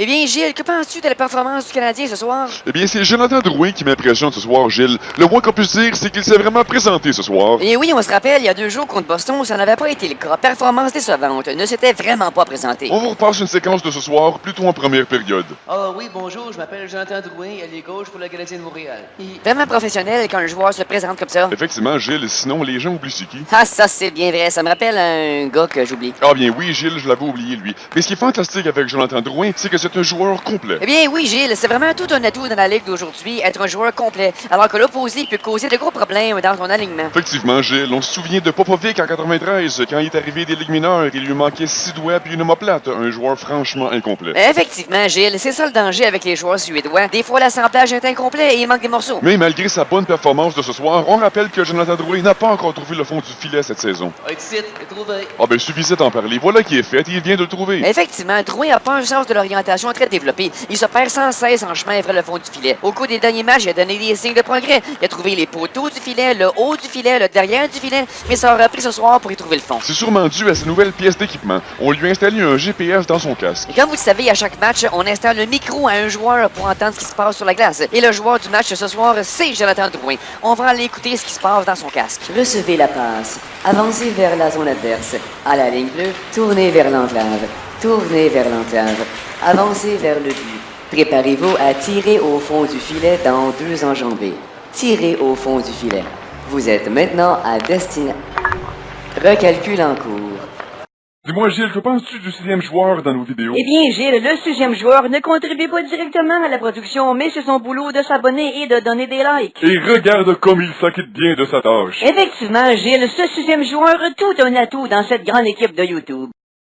Eh bien, Gilles, que penses-tu de la performance du Canadien ce soir? Eh bien, c'est Jonathan Drouin qui m'impressionne ce soir, Gilles. Le moins qu'on puisse dire, c'est qu'il s'est vraiment présenté ce soir. Et oui, on se rappelle, il y a 2 jours contre Boston, ça n'avait pas été le cas. Performance décevante, ne s'était vraiment pas présenté. On vous repasse une séquence de ce soir, plutôt en première période. Ah oui, bonjour, je m'appelle Jonathan Drouin, allié gauche pour le Canadien de Montréal. Vraiment professionnel quand un joueur se présente comme ça. Effectivement, Gilles, sinon les gens oublient c'est qui. Ah, ça c'est bien vrai, ça me rappelle un gars que j'oublie. Ah bien oui, Gilles, je l'avais oublié, lui. Mais ce qui est fantastique avec Jonathan Drouin, c'est que c'est un joueur complet. Eh bien oui, Gilles, c'est vraiment tout un atout dans la ligue d'aujourd'hui, être un joueur complet, alors que l'opposé peut causer de gros problèmes dans ton alignement. Effectivement, Gilles, on se souvient de Popovic en 93, quand il est arrivé des ligues mineures, il lui manquait 6 doigts puis une omoplate, un joueur franchement incomplet. Effectivement, Gilles, c'est ça le danger avec les joueurs suédois. Des fois, l'assemblage est incomplet et il manque des morceaux. Mais malgré sa bonne performance de ce soir, on rappelle que Jonathan Drouin n'a pas encore trouvé le fond du filet cette saison. Ah, ici, c'est trouvé. Ah ben suffisait d'en parler, voilà qui est fait, il vient de le trouver. Effectivement, Drouin n'a pas un sens de l'orientation très développé. Il se perd sans cesse en chemin vers le fond du filet. Au cours des derniers matchs, il a donné des signes de progrès. Il a trouvé les poteaux du filet, le haut du filet, le derrière du filet, mais ça aura pris ce soir pour y trouver le fond. C'est sûrement dû à ses nouvelles pièces d'équipement. On lui a installé un GPS dans son casque. Et comme vous le savez, à chaque match, on installe le micro à un joueur pour entendre ce qui se passe sur la glace. Et le joueur du match ce soir, c'est Jonathan Drouin. On va aller écouter ce qui se passe dans son casque. Recevez la passe. Avancez vers la zone adverse. À la ligne bleue, tournez vers l'enclave. Tournez vers l'enclave. Avancez vers le but. Préparez-vous à tirer au fond du filet dans 2 enjambées. Tirez au fond du filet. Vous êtes maintenant à destination. Recalcul en cours. Dis-moi Gilles, que penses-tu du 6e joueur dans nos vidéos? Eh bien, Gilles, le 6e joueur ne contribue pas directement à la production, mais c'est son boulot de s'abonner et de donner des likes. Et regarde comme il s'acquitte bien de sa tâche. Effectivement, Gilles, ce 6e joueur a tout un atout dans cette grande équipe de YouTube.